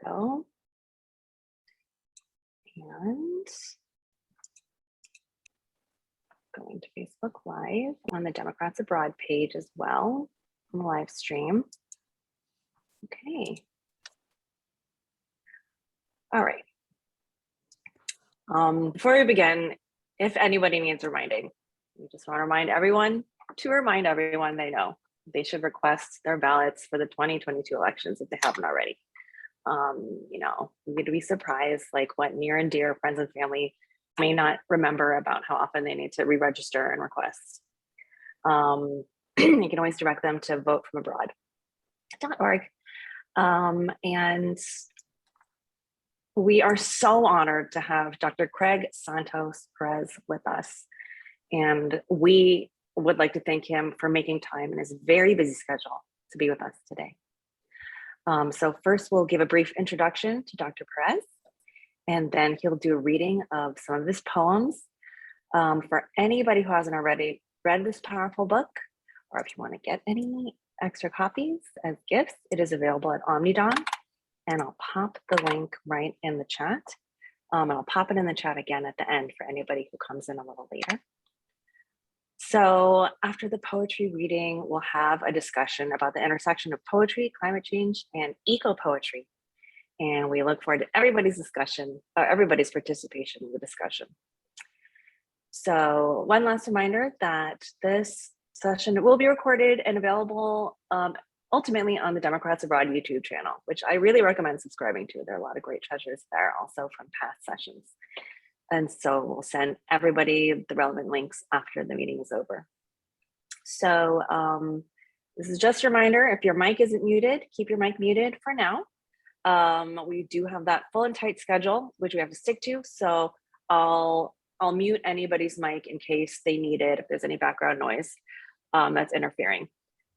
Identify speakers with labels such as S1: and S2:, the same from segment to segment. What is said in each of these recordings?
S1: go. And going to Facebook Live on the Democrats Abroad page as well on the live stream. Okay. All right. Before we begin, if anybody needs reminding, we just want to remind everyone they know they should request their ballots for the 2022 elections if they haven't already. You know, you'd be surprised like what near and dear friends and family may not remember about how often they need to re-register and request. You can always direct them to votefromabroad.org. And we are so honored to have Dr. Craig Santos Perez with us. And we would like to thank him for making time in his very busy schedule to be with us today. So first we'll give a brief introduction to Dr. Perez, and then he'll do a reading of some of his poems. For anybody who hasn't already read this powerful book, or if you want to get any extra copies as gifts, it is available at Omnidon, and I'll pop the link right in the chat. And I'll pop it in the chat again at the end for anybody who comes in a little later. So after the poetry reading, we'll have a discussion about the intersection of poetry, climate change, and eco-poetry. And we look forward to everybody's discussion, or everybody's participation in the discussion. So one last reminder that this session will be recorded and available ultimately on the Democrats Abroad YouTube channel, which I really recommend subscribing to. There are a lot of great treasures there also from past sessions. And so we'll send everybody the relevant links after the meeting is over. So this is just a reminder, if your mic isn't muted, keep your mic muted for now. We do have that full and tight schedule, which we have to stick to. So I'll mute anybody's mic in case they need it, if there's any background noise that's interfering.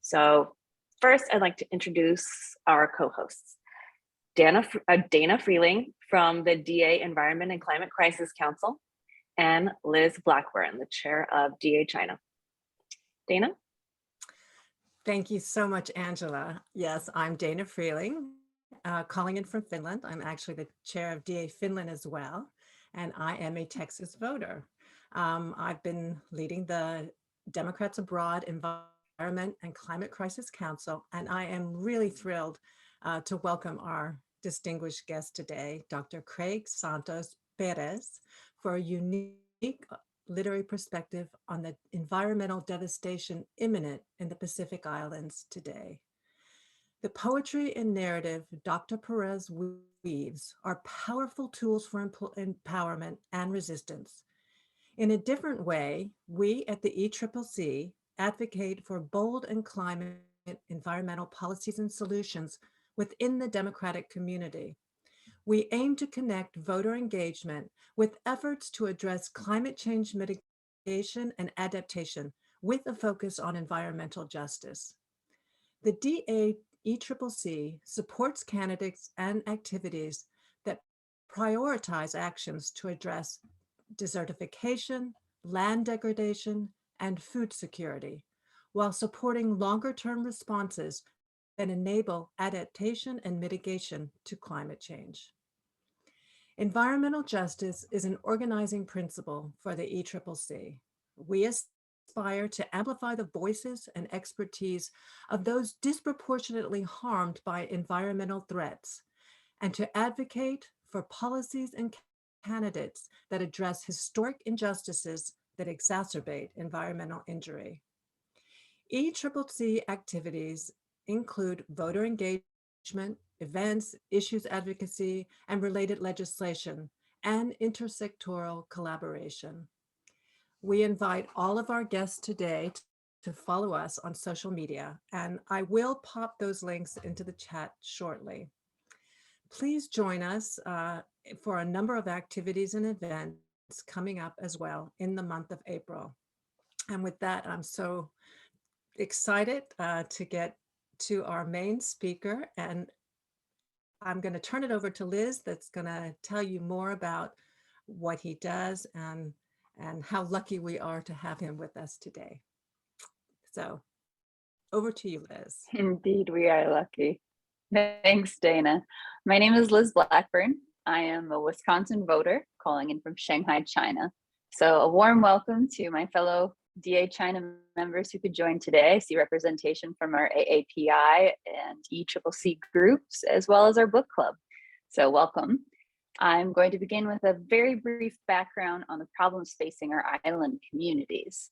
S1: So first, I'd like to introduce our co-hosts. Dana Freeling from the DA Environment and Climate Crisis Council, and Liz Blackburn, the chair of DA China. Dana?
S2: Thank you so much, Angela. Yes, I'm Dana Freeling, calling in from Finland. I'm actually the chair of DA Finland as well, and I am a Texas voter. I've been leading the Democrats Abroad Environment and Climate Crisis Council, and I am really thrilled to welcome our distinguished guest today, Dr. Craig Santos Perez, for a unique literary perspective on the environmental devastation imminent in the Pacific Islands today. The poetry and narrative Dr. Perez weaves are powerful tools for empowerment and resistance. In a different way, we at the ECCC advocate for bold and climate environmental policies and solutions within the democratic community. We aim to connect voter engagement with efforts to address climate change mitigation and adaptation with a focus on environmental justice. The DAECCC supports candidates and activities that prioritize actions to address desertification, land degradation, and food security, while supporting longer-term responses that enable adaptation and mitigation to climate change. Environmental justice is an organizing principle for the ECCC. We aspire to amplify the voices and expertise of those disproportionately harmed by environmental threats, and to advocate for policies and candidates that address historic injustices that exacerbate environmental injury. ECCC activities include voter engagement, events, issues advocacy, and related legislation, and intersectoral collaboration. We invite all of our guests today to follow us on social media, and I will pop those links into the chat shortly. Please join us for a number of activities and events coming up as well in the month of April. And with that, I'm so excited to get to our main speaker, and I'm going to turn it over to Liz that's going to tell you more about what he does and how lucky we are to have him with us today. So over to you, Liz.
S3: Indeed, we are lucky. Thanks, Dana. My name is Liz Blackburn. I am a Wisconsin voter calling in from Shanghai, China. So a warm welcome to my fellow DA China members who could join today. I see representation from our AAPI and ECCC groups, as well as our book club. So welcome. I'm going to begin with a very brief background on the problems facing our island communities.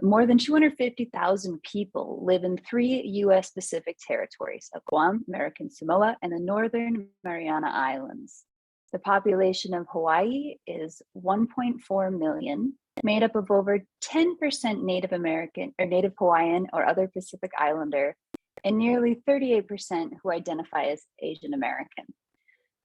S3: More than 250,000 people live in 3 US Pacific territories of Guam, American Samoa, and the Northern Mariana Islands. The population of Hawaii is 1.4 million, made up of over 10% Native American or Native Hawaiian or other Pacific Islander, and nearly 38% who identify as Asian American.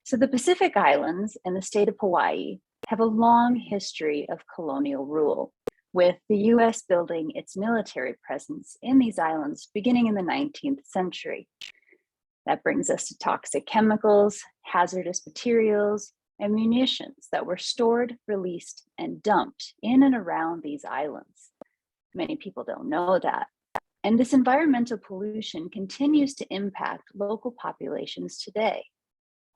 S3: So the Pacific Islands and the state of Hawaii have a long history of colonial rule, with the US building its military presence in these islands beginning in the 19th century. That brings us to toxic chemicals, hazardous materials, and munitions that were stored, released, and dumped in and around these islands. Many people don't know that. And this environmental pollution continues to impact local populations today.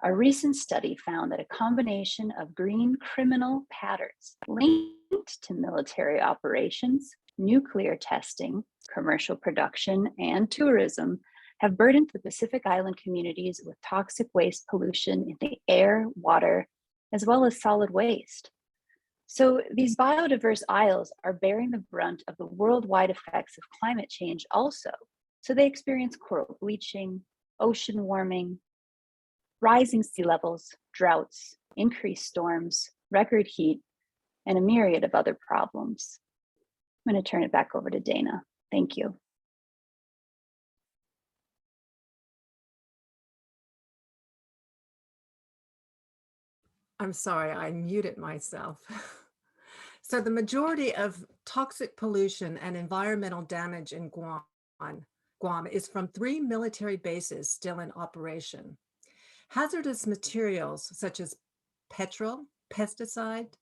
S3: A recent study found that a combination of green criminal patterns linked to military operations, nuclear testing, commercial production, and tourism have burdened the Pacific Island communities with toxic waste pollution in the air, water, as well as solid waste. So these biodiverse isles are bearing the brunt of the worldwide effects of climate change also. So they experience coral bleaching, ocean warming, rising sea levels, droughts, increased storms, record heat, and a myriad of other problems. I'm going to turn it back over to Dana. Thank you.
S2: I'm sorry, I muted myself. So the majority of toxic pollution and environmental damage in Guam is from 3 military bases still in operation. Hazardous materials such as petrol, pesticide,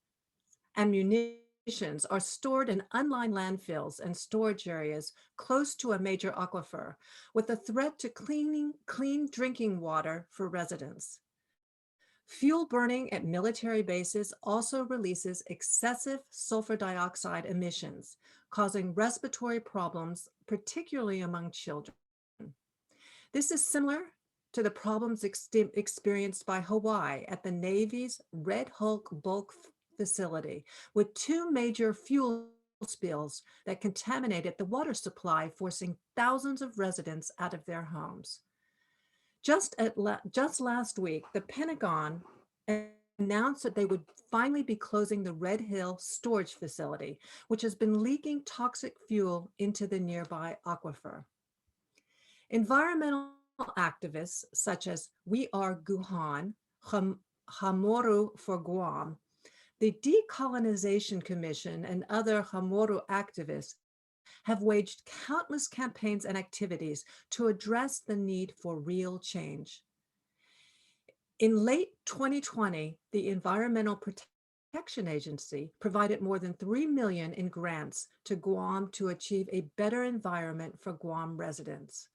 S2: and munitions are stored in unlined landfills and storage areas close to a major aquifer, with a threat to clean drinking water for residents. Fuel burning at military bases also releases excessive sulfur dioxide emissions, causing respiratory problems, particularly among children. This is similar to the problems experienced by Hawaii at the Navy's Red Hulk bulk facility, with 2 major fuel spills that contaminated the water supply, forcing thousands of residents out of their homes. Just last week, the Pentagon announced that they would finally be closing the Red Hill storage facility, which has been leaking toxic fuel into the nearby aquifer. Environmental activists such as We Are Guhan, Hamoru for Guam, the Decolonization Commission, and other Hamoru activists have waged countless campaigns and activities to address the need for real change. In late 2020, the Environmental Protection Agency provided more than $3 million in grants to Guam to achieve a better environment for Guam residents.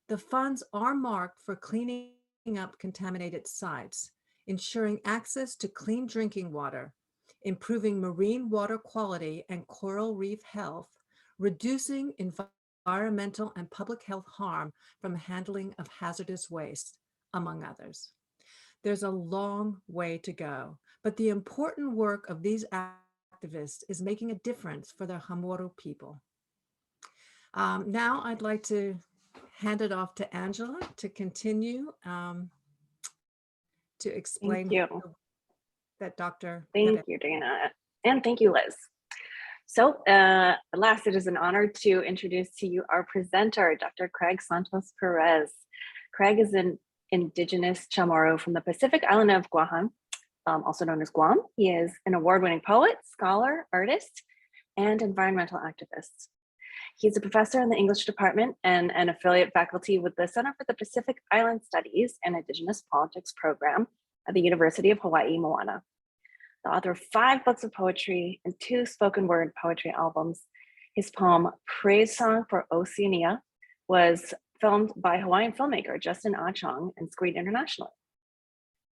S2: The funds are marked for cleaning up contaminated sites, ensuring access to clean drinking water, improving marine water quality and coral reef health, reducing environmental and public health harm from handling of hazardous waste, among others. There's a long way to go, but the important work of these activists is making a difference for the Hamoru people. Now I'd like to hand it off to Angela to continue to explain that Dr.
S1: Thank you, Dana. And thank you, Liz. So last, it is an honor to introduce to you our presenter, Dr. Craig Santos Perez. Craig is an indigenous Chamorro from the Pacific island of Guam, also known as Guam. He is an award-winning poet, scholar, artist, and environmental activist. He's a professor in the English department and an affiliate faculty with the Center for the Pacific Island Studies and Indigenous Politics program at the University of Hawaii, Moana. The author of 5 books of poetry and 2 spoken word poetry albums. His poem, Praise Song for Oceania, was filmed by Hawaiian filmmaker Justin Ah Chong and screened internationally.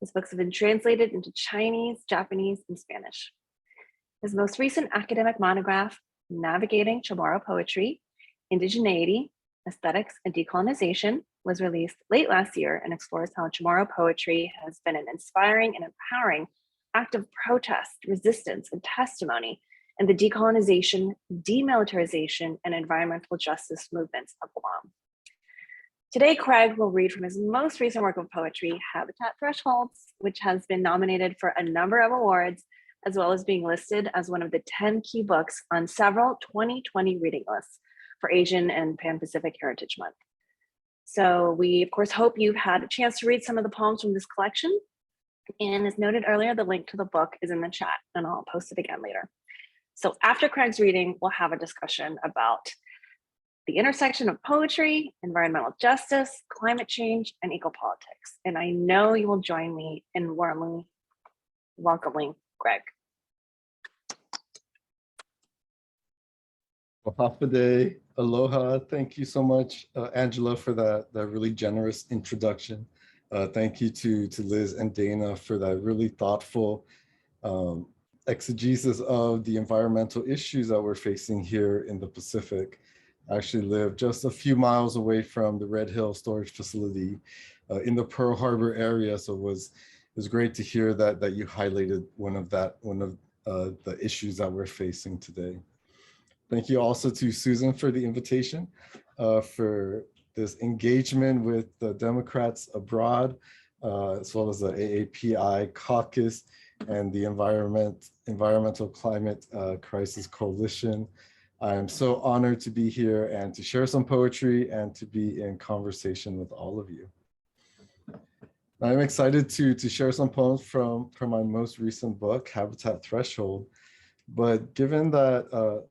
S1: His books have been translated into Chinese, Japanese, and Spanish. His most recent academic monograph, Navigating Chamorro Poetry, Indigeneity, Aesthetics, and Decolonization, was released late last year and explores how Chamorro poetry has been an inspiring and empowering act of protest, resistance, and testimony in the decolonization, demilitarization, and environmental justice movements of Guam. Today, Craig will read from his most recent work of poetry, Habitat Thresholds, which has been nominated for a number of awards, as well as being listed as one of the 10 key books on several 2020 reading lists for Asian and Pan-Pacific Heritage Month. So we, of course, hope you've had a chance to read some of the poems from this collection. And as noted earlier, the link to the book is in the chat, and I'll post it again later. So after Craig's reading, we'll have a discussion about the intersection of poetry, environmental justice, climate change, and eco-politics. And I know you will join me in warmly welcoming Greg.
S4: Mahafade, aloha. Thank you so much, Angela, for that really generous introduction. Thank you to Liz and Dana for that really thoughtful exegesis of the environmental issues that we're facing here in the Pacific. I actually live just a few miles away from the Red Hill storage facility in the Pearl Harbor area. So it was great to hear that you highlighted one of the issues that we're facing today. Thank you also to Susan for the invitation, for this engagement with the Democrats Abroad, as well as the AAPI Caucus and the Environmental Climate Crisis Coalition. I am so honored to be here and to share some poetry and to be in conversation with all of you. I'm excited to share some poems from my most recent book, Habitat Threshold. But given that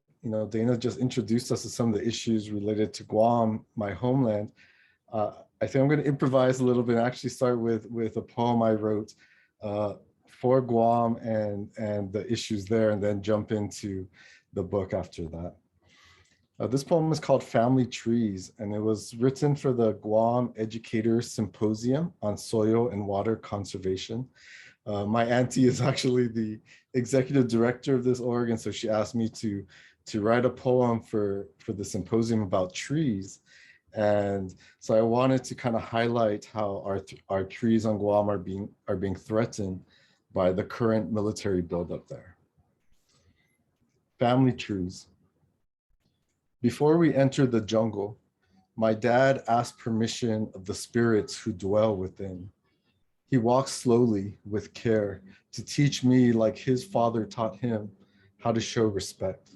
S4: Dana just introduced us to some of the issues related to Guam, my homeland, I think I'm going to improvise a little bit and actually start with a poem I wrote for Guam and the issues there, and then jump into the book after that. This poem is called Family Trees, and it was written for the Guam Educators Symposium on Soil and Water Conservation. My auntie is actually the executive director of this org, and so she asked me to write a poem for the symposium about trees. And so I wanted to kind of highlight how our trees on Guam are being threatened by the current military buildup there. Family trees. Before we entered the jungle, my dad asked permission of the spirits who dwell within. He walks slowly with care to teach me, like his father taught him, how to show respect.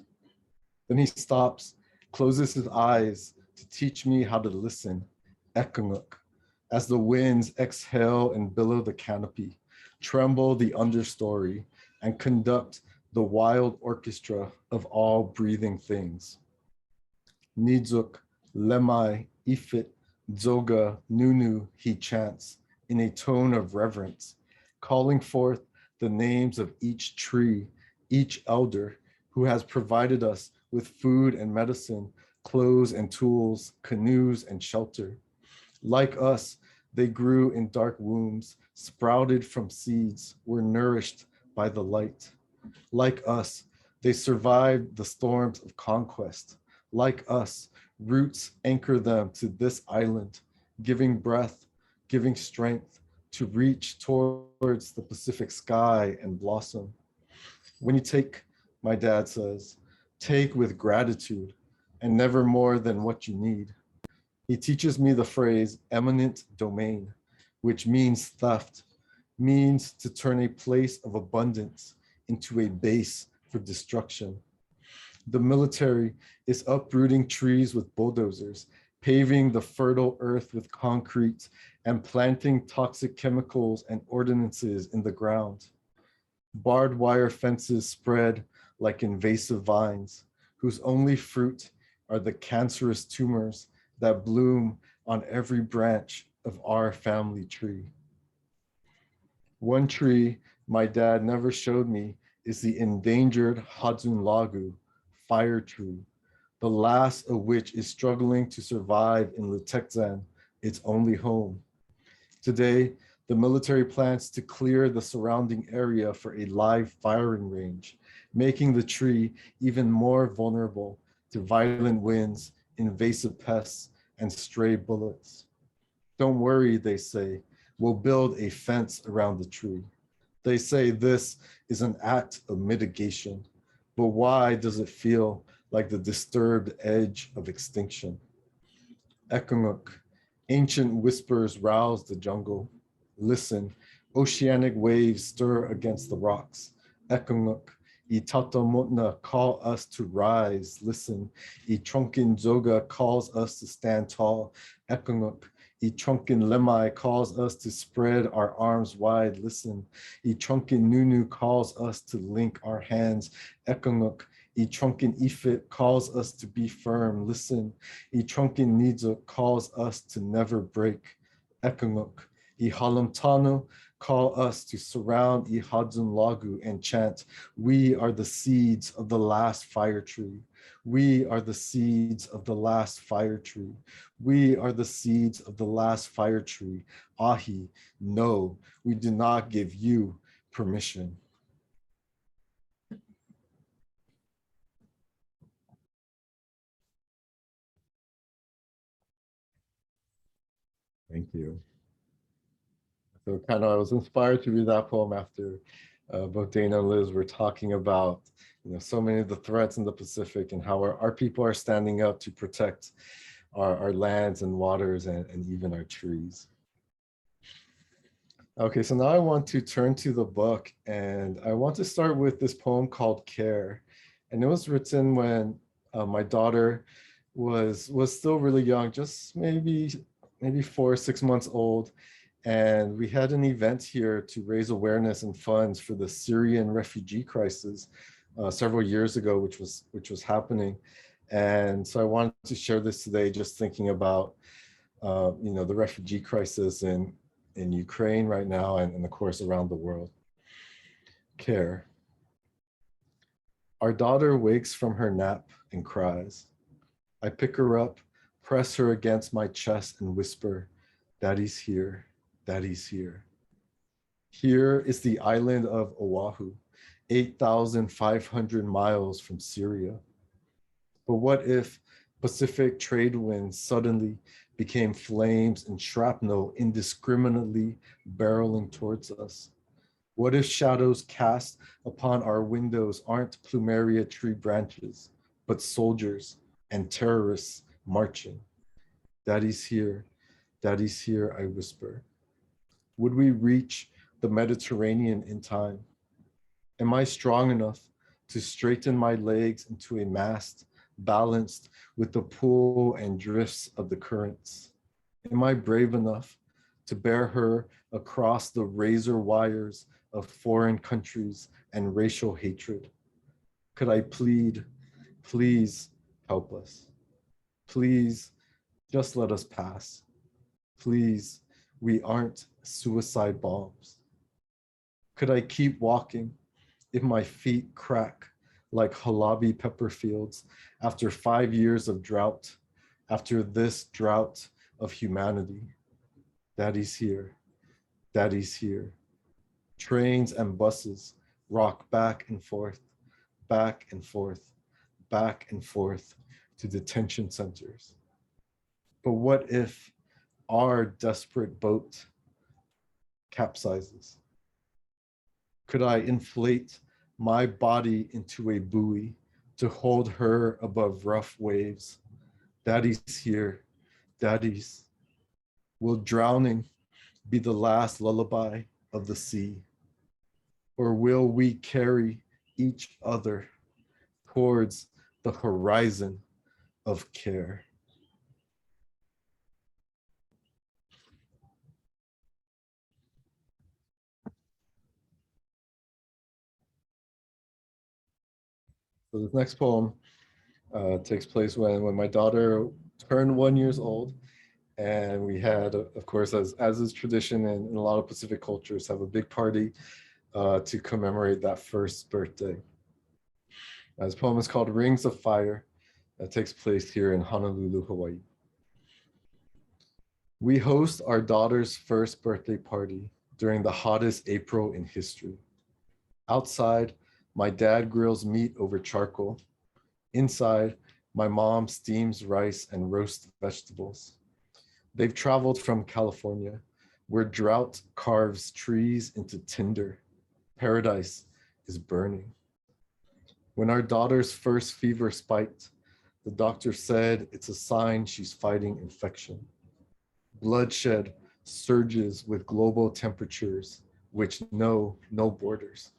S4: Then he stops, closes his eyes to teach me how to listen, ekanguk, as the winds exhale and billow the canopy, tremble the understory, and conduct the wild orchestra of all breathing things. Nizuk, Lemai, Ifit, Zoga, Nunu, he chants in a tone of reverence, calling forth the names of each tree, each elder who has provided us with food and medicine, clothes and tools, canoes and shelter. Like us, they grew in dark wombs, sprouted from seeds, were nourished by the light. Like us, they survived the storms of conquest. Like us, roots anchor them to this island, giving breath, giving strength to reach towards the Pacific sky and blossom. When you take, my dad says, take with gratitude and never more than what you need. He teaches me the phrase eminent domain, which means theft, means to turn a place of abundance into a base for destruction. The military is uprooting trees with bulldozers, paving the fertile earth with concrete, and planting toxic chemicals and ordinances in the ground. Barbed wire fences spread like invasive vines, whose only fruit are the cancerous tumors that bloom on every branch of our family tree. One tree my dad never showed me is the endangered Hadzun Lagu, fire tree, the last of which is struggling to survive in Lutekzan, its only home. Today, the military plans to clear the surrounding area for a live firing range, making the tree even more vulnerable to violent winds, invasive pests, and stray bullets. Don't worry, they say, we'll build a fence around the tree. They say this is an act of mitigation, but why does it feel like the disturbed edge of extinction? Ekunuk, ancient whispers rouse the jungle. Listen, oceanic waves stir against the rocks. Ekunuk, I Tatamutna call us to rise. Listen, I Trunkin Zoga calls us to stand tall. Ekunuk, I Trunkin Lemai calls us to spread our arms wide. Listen, I Trunkin Nunu calls us to link our hands. Ekunuk, I Trunkin Ifit calls us to be firm. Listen, I Trunkin Nidza calls us to never break. Ekunuk, I Halamtanu call us to surround I Hadzun Lagu and chant, we are the seeds of the last fire tree. We are the seeds of the last fire tree. We are the seeds of the last fire tree. Ahi, no, we do not give you permission. Thank you. So I was inspired to read that poem after both Dana and Liz were talking about, so many of the threats in the Pacific and how our people are standing up to protect our lands and waters and even our trees. Okay, so now I want to turn to the book, and I want to start with this poem called Care. And it was written when my daughter was still really young, just maybe 4 or 6 months old. And we had an event here to raise awareness and funds for the Syrian refugee crisis several years ago, which was happening. And so I wanted to share this today, just thinking about the refugee crisis in Ukraine right now, and of course around the world. Care. Our daughter wakes from her nap and cries. I pick her up, press her against my chest and whisper, Daddy's here, Daddy's here. Here is the island of Oahu, 8,500 miles from Syria. But what if Pacific trade winds suddenly became flames and shrapnel indiscriminately barreling towards us? What if shadows cast upon our windows aren't plumeria tree branches, but soldiers and terrorists marching? Daddy's here, I whisper. Would we reach the Mediterranean in time? Am I strong enough to straighten my legs into a mast balanced with the pull and drifts of the currents? Am I brave enough to bear her across the razor wires of foreign countries and racial hatred? Could I plead, please help us? Please just let us pass. Please, we aren't suicide bombs. Could I keep walking if my feet crack like Halabi pepper fields after 5 years of drought, after this drought of humanity? Daddy's here, Daddy's here. Trains and buses rock back and forth, back and forth, back and forth to detention centers. But what if our desperate boat capsizes? Could I inflate my body into a buoy to hold her above rough waves? Daddy's here, Daddy's. Will drowning be the last lullaby of the sea? Or will we carry each other towards the horizon of care? So this next poem takes place when my daughter turned 1 year old. And we had, of course, as is tradition in a lot of Pacific cultures, have a big party to commemorate that first birthday. This poem is called Rings of Fire, that takes place here in Honolulu, Hawaii. We host our daughter's first birthday party during the hottest April in history. Outside, my dad grills meat over charcoal. Inside, my mom steams rice and roasts vegetables. They've traveled from California, where drought carves trees into tinder. Paradise is burning. When our daughter's first fever spiked, the doctor said it's a sign she's fighting infection. Bloodshed surges with global temperatures, which know no borders.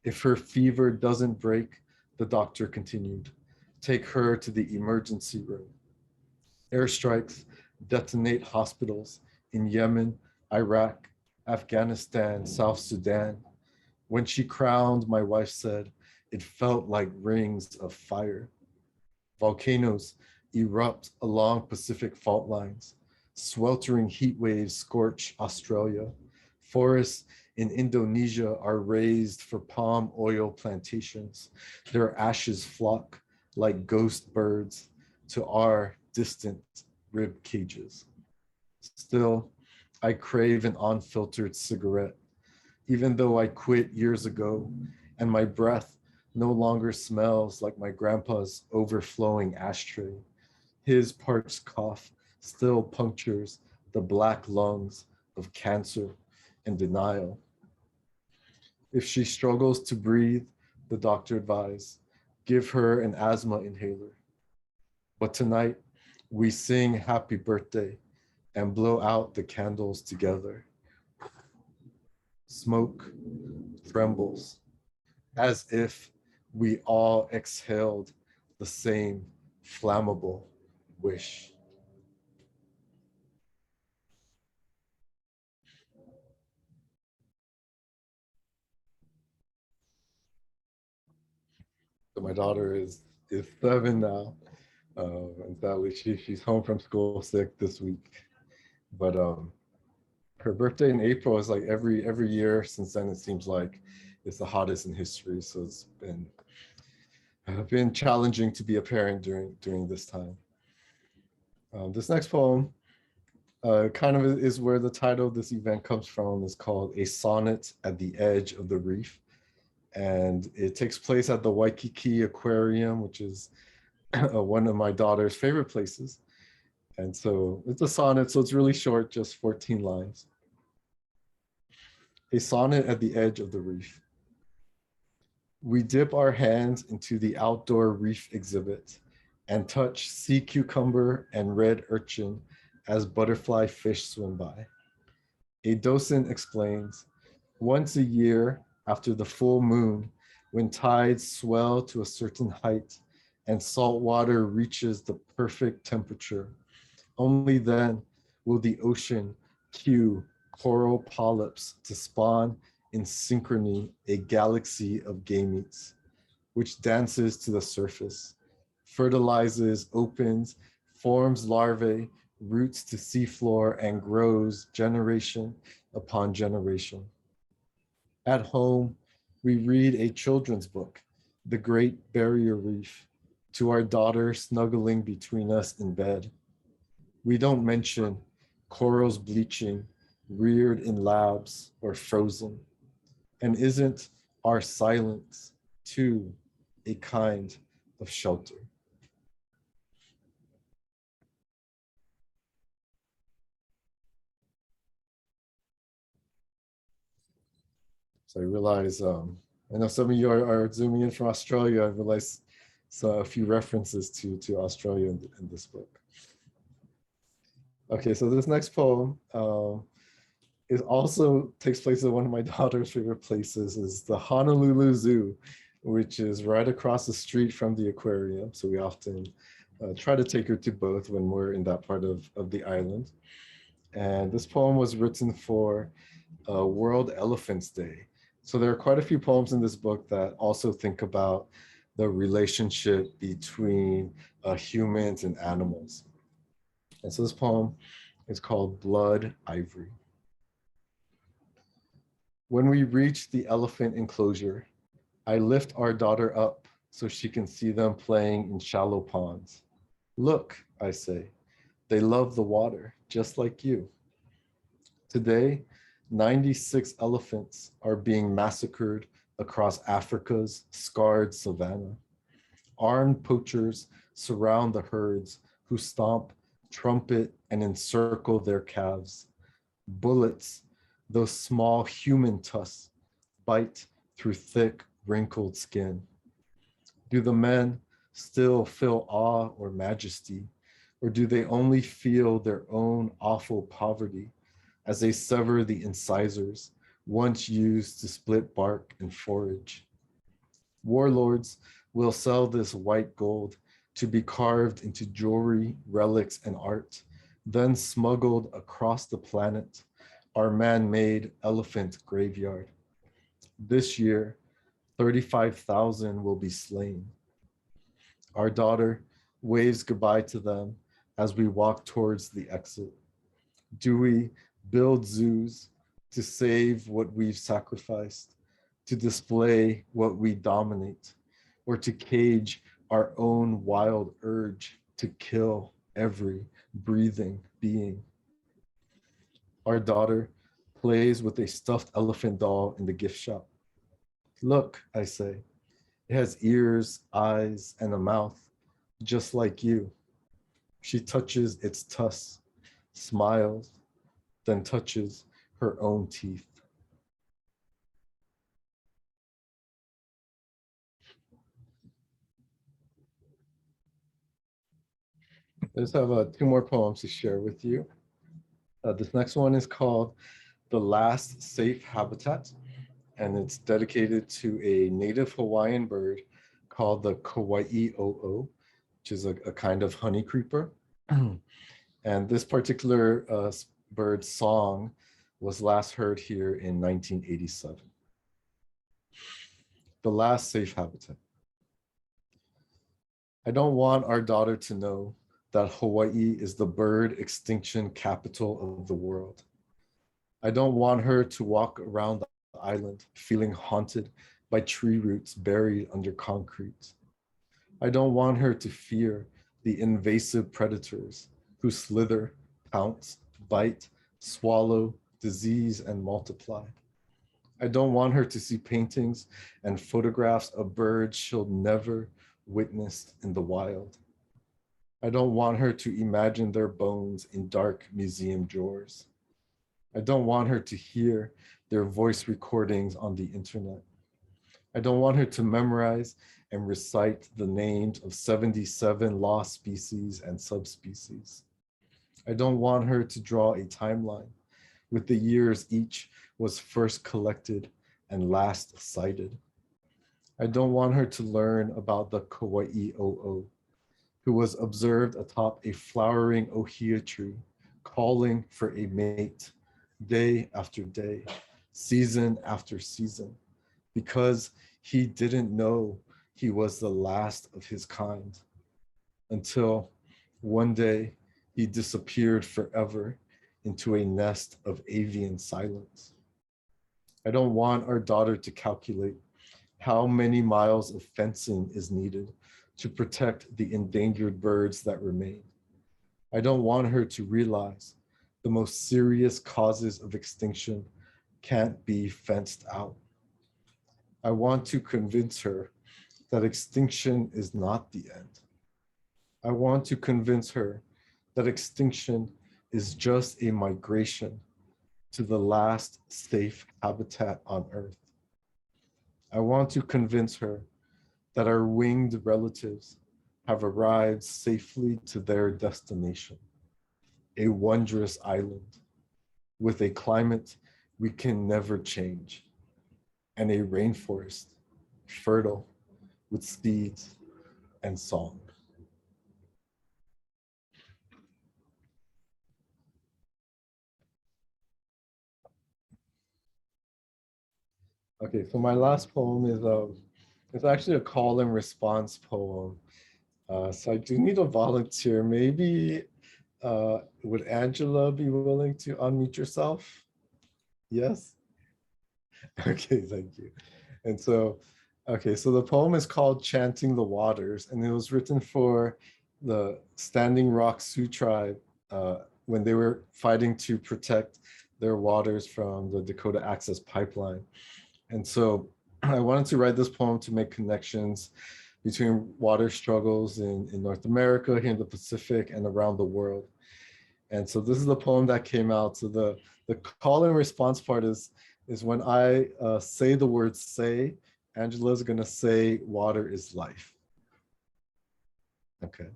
S4: If her fever doesn't break, the doctor continued, take her to the emergency room. Airstrikes detonate hospitals in Yemen, Iraq, Afghanistan, South Sudan. When she crowned, my wife said, it felt like rings of fire. Volcanoes erupt along Pacific fault lines. Sweltering heat waves scorch Australia. Forests in Indonesia are raised for palm oil plantations. Their ashes flock like ghost birds to our distant rib cages. Still, I crave an unfiltered cigarette, even though I quit years ago and my breath no longer smells like my grandpa's overflowing ashtray. His parched cough still punctures the black lungs of cancer and denial. If she struggles to breathe, the doctor advised, give her an asthma inhaler. But tonight, we sing happy birthday and blow out the candles together. Smoke trembles as if we all exhaled the same flammable wish. So my daughter is 7 now, and sadly she's home from school sick this week. But her birthday in April is like every year since then. It seems like it's the hottest in history. So it's been challenging to be a parent during this time. This next poem kind of is where the title of this event comes from. It's called A Sonnet at the Edge of the Reef. And it takes place at the Waikiki Aquarium, which is one of my daughter's favorite places. And so it's a sonnet, so it's really short, just 14 lines. A sonnet at the edge of the reef. We dip our hands into the outdoor reef exhibit and touch sea cucumber and red urchin as butterfly fish swim by. A docent explains, once a year after the full moon, when tides swell to a certain height and salt water reaches the perfect temperature, only then will the ocean cue coral polyps to spawn in synchrony a galaxy of gametes, which dances to the surface, fertilizes, opens, forms larvae, roots to seafloor, and grows generation upon generation. At home, we read a children's book, The Great Barrier Reef, to our daughter snuggling between us in bed. We don't mention corals bleaching, reared in labs or frozen. And isn't our silence too a kind of shelter? So I realize, I know some of you are zooming in from Australia. I realize a few references to Australia in this book. Okay, so this next poem it also takes place at one of my daughter's favorite places, is the Honolulu Zoo, which is right across the street from the aquarium. So we often try to take her to both when we're in that part of the island. And this poem was written for World Elephants Day. So there are quite a few poems in this book that also think about the relationship between humans and animals. And so this poem is called Blood Ivory. When we reach the elephant enclosure, I lift our daughter up so she can see them playing in shallow ponds. Look, I say, they love the water just like you. Today, 96 elephants are being massacred across Africa's scarred savanna. Armed poachers surround the herds who stomp, trumpet, and encircle their calves. Bullets, those small human tusks, bite through thick, wrinkled skin. Do the men still feel awe or majesty, or do they only feel their own awful poverty as they sever the incisors once used to split bark and forage? Warlords will sell this white gold to be carved into jewelry, relics, and art, then smuggled across the planet, our man-made elephant graveyard. This year, 35,000 will be slain. Our daughter waves goodbye to them as we walk towards the exit. Do we build zoos to save what we've sacrificed, to display what we dominate, or to cage our own wild urge to kill every breathing being? Our daughter plays with a stuffed elephant doll in the gift shop. Look, I say, it has ears, eyes, and a mouth, just like you. She touches its tusks, smiles, then touches her own teeth. I just have two more poems to share with you. This next one is called The Last Safe Habitat, and it's dedicated to a native Hawaiian bird called the Kauai o'o, which is a kind of honey creeper. And this particular bird's song was last heard here in 1987. The Last Safe Habitat. I don't want our daughter to know that Hawaii is the bird extinction capital of the world. I don't want her to walk around the island feeling haunted by tree roots buried under concrete. I don't want her to fear the invasive predators who slither, pounce, bite, swallow, disease, and multiply. I don't want her to see paintings and photographs of birds she'll never witness in the wild. I don't want her to imagine their bones in dark museum drawers. I don't want her to hear their voice recordings on the internet. I don't want her to memorize and recite the names of 77 lost species and subspecies. I don't want her to draw a timeline with the years each was first collected and last cited. I don't want her to learn about the Kauai o'o, who was observed atop a flowering ohia tree, calling for a mate day after day, season after season, because he didn't know he was the last of his kind, until one day he disappeared forever into a nest of avian silence. I don't want our daughter to calculate how many miles of fencing is needed to protect the endangered birds that remain. I don't want her to realize the most serious causes of extinction can't be fenced out. I want to convince her that extinction is not the end. I want to convince her that extinction is just a migration to the last safe habitat on Earth. I want to convince her that our winged relatives have arrived safely to their destination, a wondrous island with a climate we can never change, and a rainforest fertile with seeds and song. Okay, so my last poem is it's actually a call and response poem. So I do need a volunteer. Maybe would Angela be willing to unmute yourself? Yes? Okay, thank you. And so Okay, so the poem is called Chanting the Waters, and it was written for the Standing Rock Sioux tribe when they were fighting to protect their waters from the Dakota Access Pipeline. And so I wanted to write this poem to make connections between water struggles in North America, here in the Pacific, and around the world. And so this is the poem that came out. So the call and response part is when I say the word say, Angela's gonna say water is life. Okay.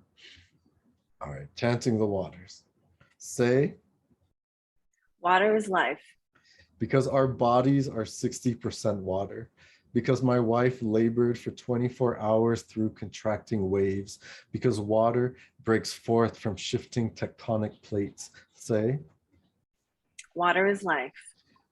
S4: All right, chanting the waters. Say,
S1: Water is life.
S4: because our bodies are 60% water, because my wife labored for 24 hours through contracting waves, because water breaks forth from shifting tectonic plates. Say,
S1: Water is life.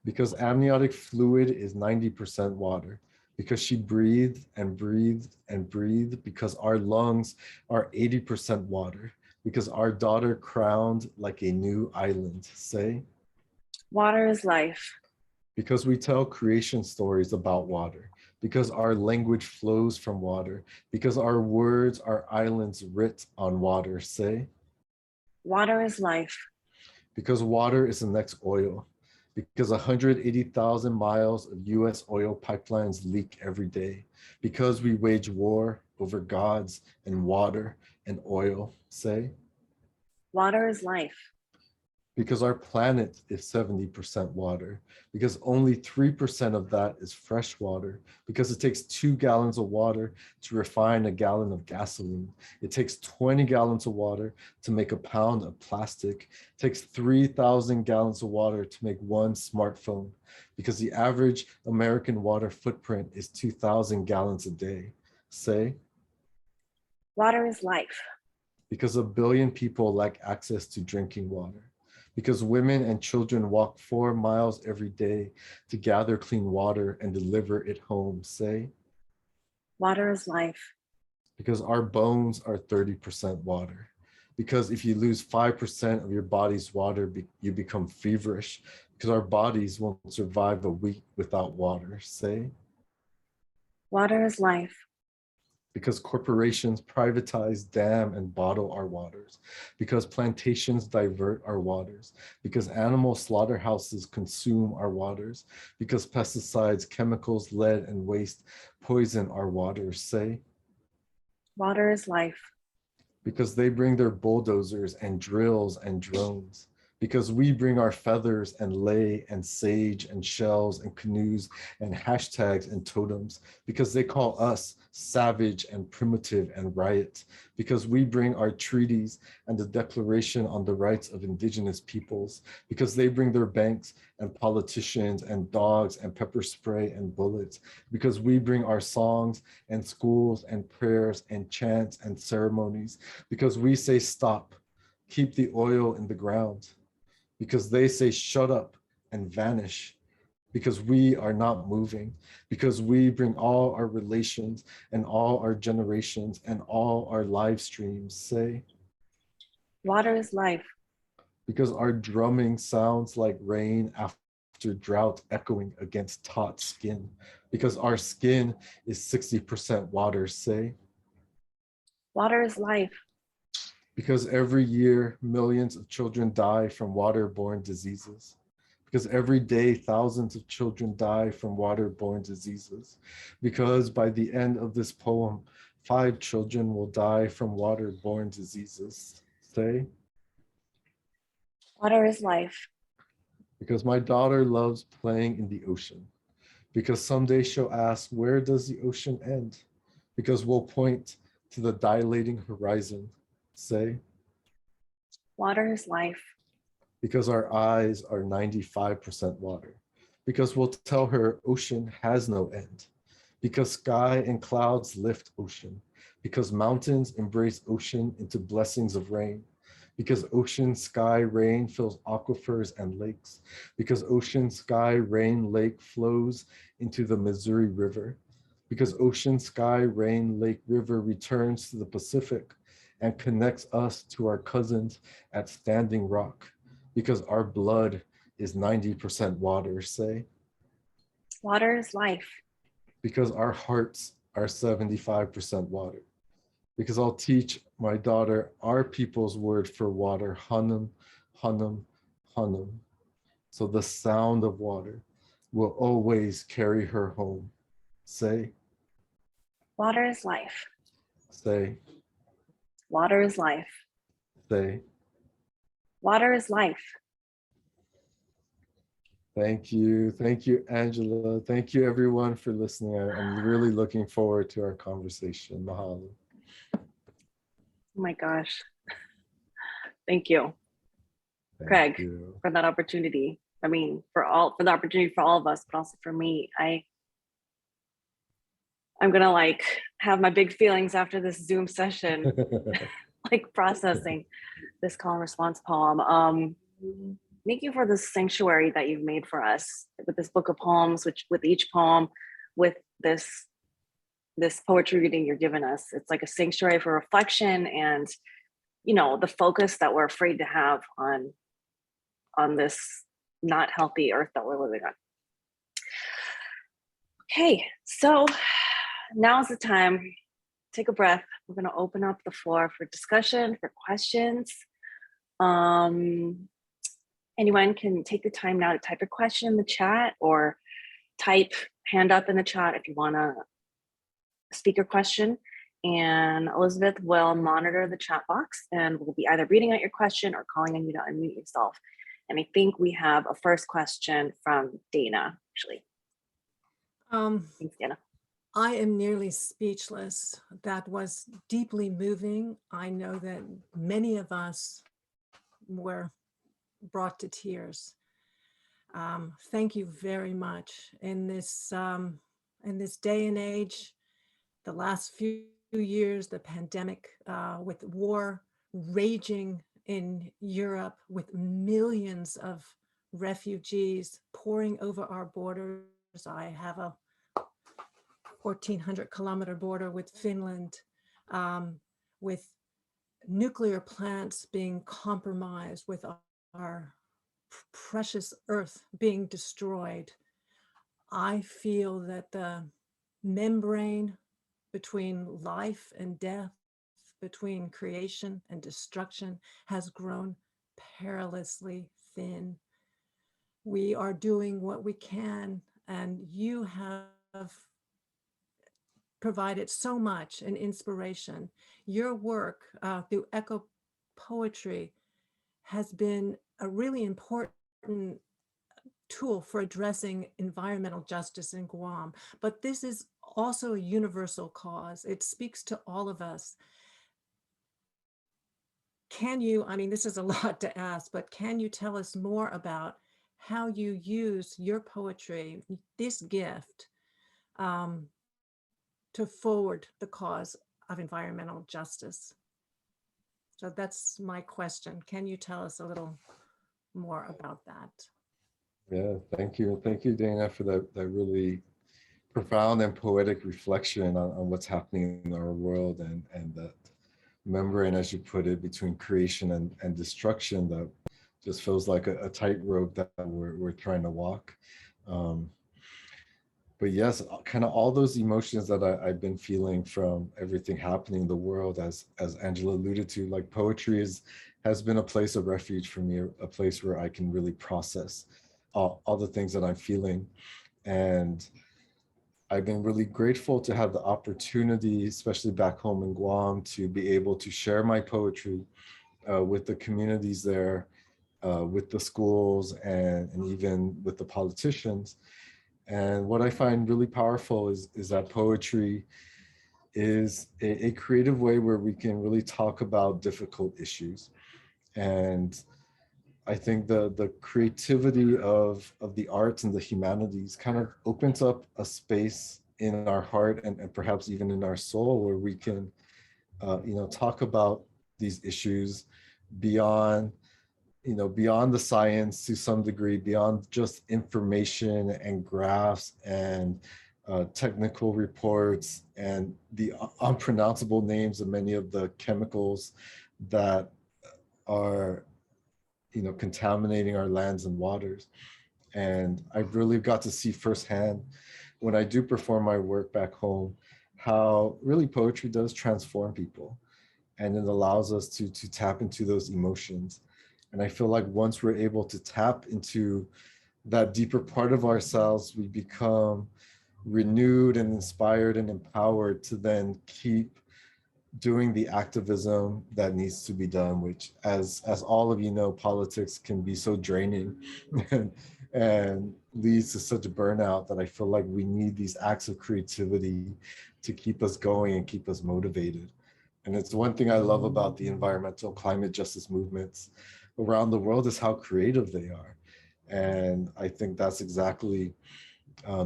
S4: because amniotic fluid is 90% water, because she breathed and breathed and breathed, because our lungs are 80% water, because our daughter crowned like a new island. Say,
S1: Water is life.
S4: because we tell creation stories about water, because our language flows from water, because our words are islands writ on water. Say,
S1: Water is life.
S4: because water is the next oil, because 180,000 miles of US oil pipelines leak every day, because we wage war over gods and water and oil. Say,
S1: Water is life.
S4: because our planet is 70% water, because only 3% of that is fresh water, because it takes 2 gallons of water to refine a gallon of gasoline. It takes 20 gallons of water to make a pound of plastic. It takes 3,000 gallons of water to make one smartphone, because the average American water footprint is 2,000 gallons a day. Say,
S1: Water is life.
S4: because 1 billion people lack access to drinking water, because women and children walk 4 miles every day to gather clean water and deliver it home. Say,
S1: Water is life.
S4: because our bones are 30% water, because if you lose 5% of your body's water, you become feverish, because our bodies won't survive a week without water. Say,
S1: Water is life.
S4: because corporations privatize, dam, and bottle our waters, because plantations divert our waters, because animal slaughterhouses consume our waters, because pesticides, chemicals, lead, and waste poison our waters. Say,
S1: Water is life.
S4: because they bring their bulldozers and drills and drones, because we bring our feathers and lei and sage and shells and canoes and hashtags and totems, because they call us savage and primitive and riot, because we bring our treaties and the Declaration on the Rights of Indigenous Peoples, because they bring their banks and politicians and dogs and pepper spray and bullets, because we bring our songs and schools and prayers and chants and ceremonies, because we say stop, keep the oil in the ground, because they say shut up and vanish, because we are not moving, because we bring all our relations and all our generations and all our live streams. Say,
S1: Water is life.
S4: because our drumming sounds like rain after drought echoing against taut skin, because our skin is 60% water. Say,
S1: Water is life.
S4: because every year millions of children die from waterborne diseases, because every day thousands of children die from waterborne diseases, because by the end of this poem 5 children will die from waterborne diseases. Say,
S1: Water is life.
S4: because my daughter loves playing in the ocean, because someday she'll ask, where does the ocean end? Because we'll point to the dilating horizon. Say,
S1: Water is life.
S4: because our eyes are 95% water, because we'll tell her ocean has no end, because sky and clouds lift ocean, because mountains embrace ocean into blessings of rain, because ocean, sky, rain fills aquifers and lakes, because ocean, sky, rain, lake flows into the Missouri River, because ocean, sky, rain, lake, river returns to the Pacific and connects us to our cousins at Standing Rock, because our blood is 90% water. Say,
S1: Water is life.
S4: because our hearts are 75% water. Because I'll teach my daughter our people's word for water, hanum, hanum, hanum. So the sound of water will always carry her home. Say,
S1: Water is life.
S4: say,
S1: Water is life.
S4: say.
S1: Water is life.
S4: Thank you. Thank you, Angela. Thank you, everyone, for listening. I'm really looking forward to our conversation. Mahalo.
S1: Oh my gosh. Thank you,
S4: Thank
S1: Craig,
S4: you.
S1: for that opportunity. I mean, for the opportunity for all of us, but also for me. I'm gonna like have my big feelings after this Zoom session, like processing this call and response poem. Thank you for the sanctuary that you've made for us with this book of poems, which with each poem, with this poetry reading you're giving us. It's like a sanctuary for reflection and, you know, the focus that we're afraid to have on this not healthy earth that we're living on. Okay, so now's the time. Take a breath. We're going to open up the floor for discussion, for questions. Anyone can take the time now to type a question in the chat or type hand up in the chat if you want to speak your question. And Elizabeth will monitor the chat box and we'll be either reading out your question or calling on you to unmute yourself. And I think we have a first question from Dana, actually. Thanks, Dana.
S2: I am nearly speechless. That was deeply moving. I know that many of us were brought to tears. Thank you very much. In this day and age, the last few years, the pandemic, with war raging in Europe, with millions of refugees pouring over our borders. I have a 1,400-kilometer border with Finland, with nuclear plants being compromised, with our precious earth being destroyed. I feel that the membrane between life and death, between creation and destruction, has grown perilously thin. We are doing what we can, and you have provided so much and inspiration. Your work through eco poetry has been a really important tool for addressing environmental justice in Guam. But this is also a universal cause. It speaks to all of us. Can you, I mean, this is a lot to ask, but can you tell us more about how you use your poetry, this gift, to forward the cause of environmental justice? So that's my question. Can you tell us a little more about that?
S4: Yeah, thank you. Thank you, Dana, for that really profound and poetic reflection on what's happening in our world and that membrane, as you put it, between creation and destruction that just feels like a tightrope that we're trying to walk. But yes, kind of all those emotions that I've been feeling from everything happening in the world, as Angela alluded to, like poetry has been a place of refuge for me, a place where I can really process all the things that I'm feeling. And I've been really grateful to have the opportunity, especially back home in Guam, to be able to share my poetry with the communities there, with the schools, and even with the politicians. And what I find really powerful is that poetry is a creative way where we can really talk about difficult issues. And I think the creativity of the arts and the humanities kind of opens up a space in our heart and perhaps even in our soul where we can, talk about these issues beyond the science to some degree, beyond just information and graphs and technical reports and the unpronounceable names of many of the chemicals that are, contaminating our lands and waters. And I've really got to see firsthand when I do perform my work back home, how really poetry does transform people, and it allows us to tap into those emotions. And I feel like once we're able to tap into that deeper part of ourselves, we become renewed and inspired and empowered to then keep doing the activism that needs to be done, which as all of you know, politics can be so draining and leads to such a burnout, that I feel like we need these acts of creativity to keep us going and keep us motivated. And it's one thing I love about the environmental climate justice movements around the world is how creative they are. And I think that's exactly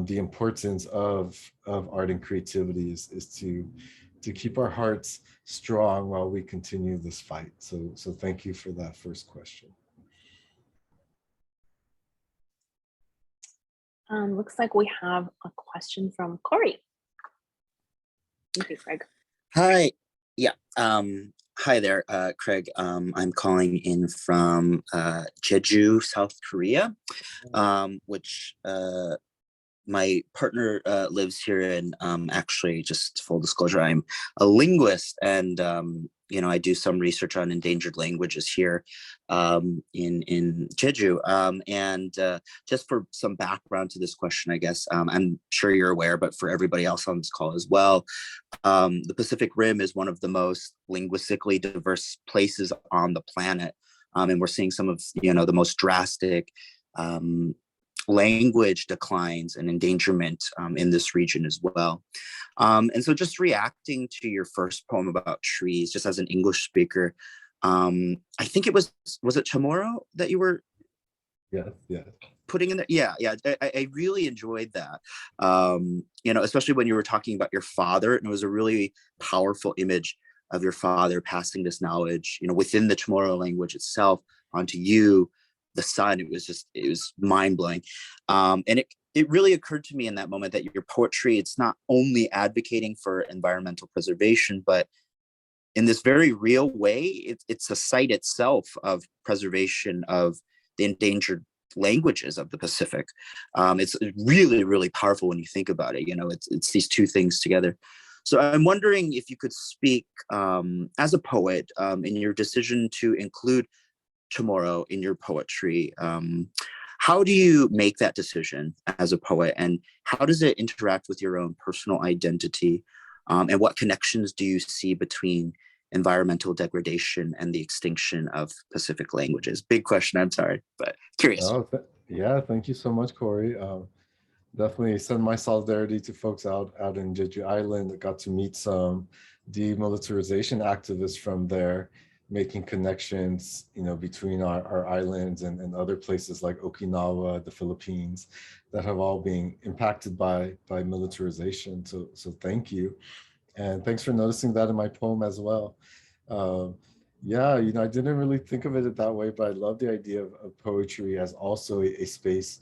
S4: the importance of art and creativity is to keep our hearts strong while we continue this fight. So thank you for that first question.
S1: Looks like we have a question from Corey. Thank you, Craig.
S5: Hi. Yeah. Hi there, Craig. I'm calling in from Jeju, South Korea, which my partner lives here. And actually, just full disclosure, I'm a linguist, and I do some research on endangered languages here in Jeju. And just for some background to this question, I guess, I'm sure you're aware, but for everybody else on this call as well, the Pacific Rim is one of the most linguistically diverse places on the planet. And we're seeing some of, the most drastic language declines and endangerment in this region as well. And so just reacting to your first poem about trees, just as an English speaker, I think it was it Chamorro that you were putting in there? Yeah. I really enjoyed that. Especially when you were talking about your father, and it was a really powerful image of your father passing this knowledge, within the Chamorro language itself onto you, the son. It was mind-blowing. And it really occurred to me in that moment that your poetry, it's not only advocating for environmental preservation, but in this very real way, it's a site itself of preservation of the endangered languages of the Pacific. It's really, really powerful when you think about it. It's these two things together. So I'm wondering if you could speak as a poet in your decision to include Chamorro in your poetry. How do you make that decision as a poet, and how does it interact with your own personal identity? And what connections do you see between environmental degradation and the extinction of Pacific languages? Big question, I'm sorry, but curious.
S4: Yeah, thank you so much, Corey. Definitely send my solidarity to folks out in Jeju Island that got to meet some demilitarization activists from there, making connections, between our islands and other places like Okinawa, the Philippines, that have all been impacted by militarization. So thank you. And thanks for noticing that in my poem as well. Yeah, I didn't really think of it that way, but I love the idea of poetry as also a space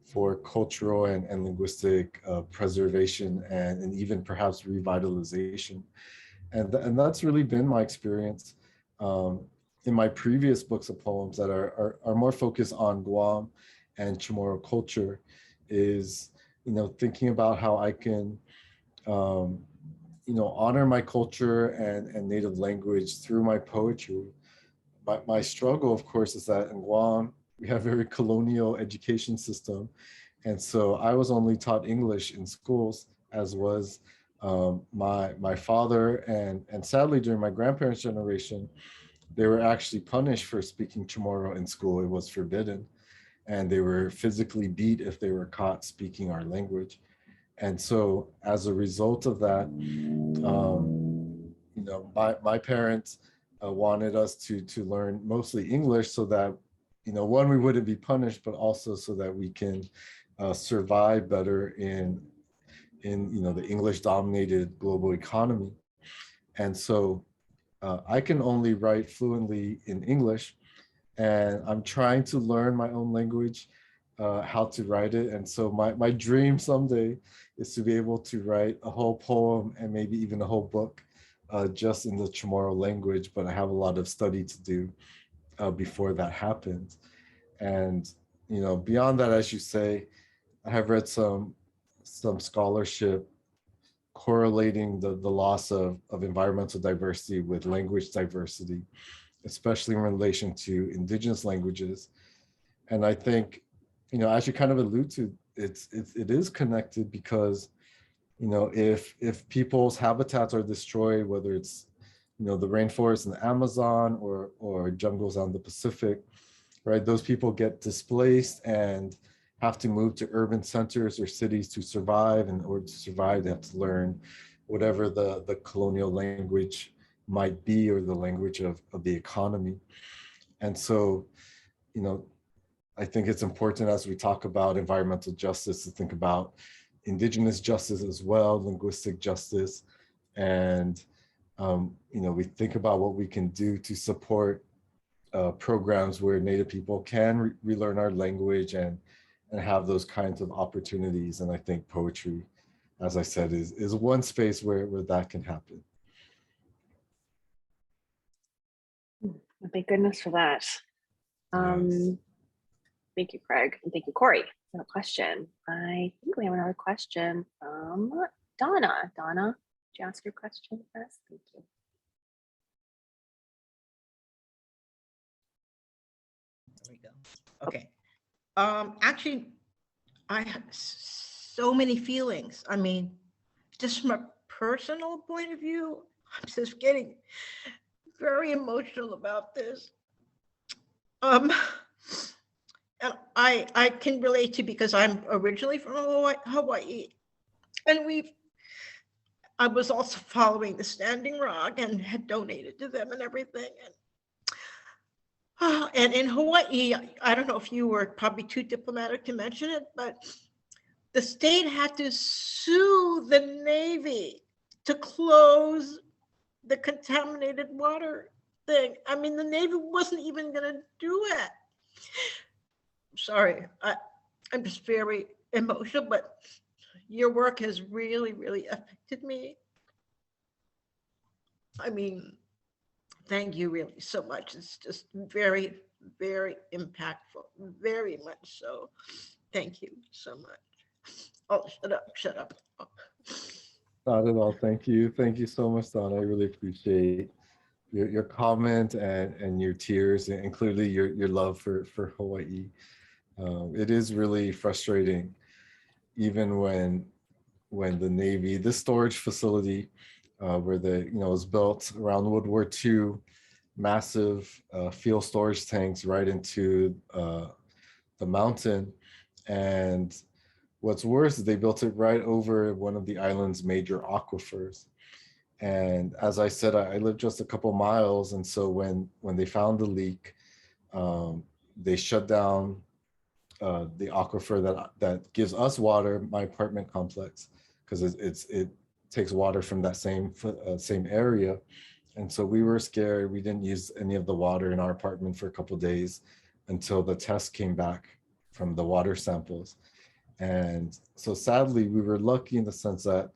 S4: for cultural and linguistic preservation and even perhaps revitalization. And that's really been my experience in my previous books of poems that are more focused on Guam and Chamorro culture, is, thinking about how I can, honor my culture and native language through my poetry. My struggle, of course, is that in Guam, we have a very colonial education system. And so I was only taught English in schools, as was my father. And sadly, during my grandparents' generation, they were actually punished for speaking Chamorro in school. It was forbidden. And they were physically beat if they were caught speaking our language. And so as a result of that, my parents wanted us to learn mostly English so that, one, we wouldn't be punished, but also so that we can survive better in the English dominated global economy. And so I can only write fluently in English, and I'm trying to learn my own language, how to write it. And so my dream someday is to be able to write a whole poem and maybe even a whole book just in the Chamorro language, but I have a lot of study to do before that happens. And, beyond that, as you say, I have read some scholarship correlating the loss of environmental diversity with language diversity, especially in relation to indigenous languages. And I think, as you kind of allude to, it is connected because, if people's habitats are destroyed, whether it's, the rainforest in the Amazon or jungles on the Pacific, right? Those people get displaced and have to move to urban centers or cities to survive. And in order to survive, they have to learn whatever the colonial language might be, or the language of the economy. And so, I think it's important as we talk about environmental justice to think about indigenous justice as well, linguistic justice. And, we think about what we can do to support programs where Native people can relearn our language and have those kinds of opportunities. And I think poetry, as I said, is one space where that can happen.
S1: Thank goodness for that.
S4: Yes.
S1: Thank you, Craig, and thank you, Corey, for that question. I think we have another question from Donna. Donna, did you ask your question first? Thank you.
S6: There we go. Okay. Actually, I have so many feelings. I mean, just from a personal point of view, I'm just getting very emotional about this. And I can relate to, because I'm originally from Hawaii, and I was also following the Standing Rock and had donated to them and everything. And in Hawaii, I don't know if you were probably too diplomatic to mention it, but the state had to sue the Navy to close the contaminated water thing. I mean, the Navy wasn't even going to do it. Sorry, I'm just very emotional, but your work has really, really affected me. I mean, thank you really so much. It's just very, very impactful, very much so. Thank you so much. Oh, shut up.
S4: Not at all. Thank you. Thank you so much, Donna. I really appreciate your comment and your tears, and clearly your love for Hawaii. It is really frustrating, even when the Navy, this storage facility where was built around World War II, massive fuel storage tanks right into the mountain. And what's worse is they built it right over one of the island's major aquifers. And as I said, I live just a couple miles. And so when they found the leak, they shut down the aquifer that gives us water, my apartment complex, because it takes water from that same area. And so we were scared. We didn't use any of the water in our apartment for a couple of days until the test came back from the water samples. And so sadly, we were lucky in the sense that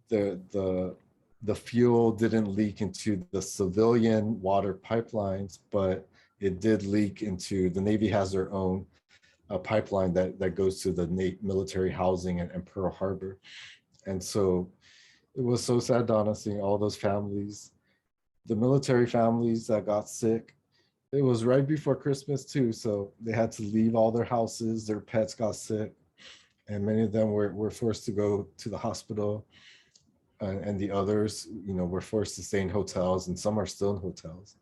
S4: the fuel didn't leak into the civilian water pipelines, but it did leak into, the Navy has their own pipeline that goes to the military housing and Pearl Harbor. And so it was so sad, Donna, seeing all those families, the military families that got sick. It was right before Christmas too, so they had to leave all their houses, their pets got sick, and many of them were forced to go to the hospital, and the others, were forced to stay in hotels, and some are still in hotels.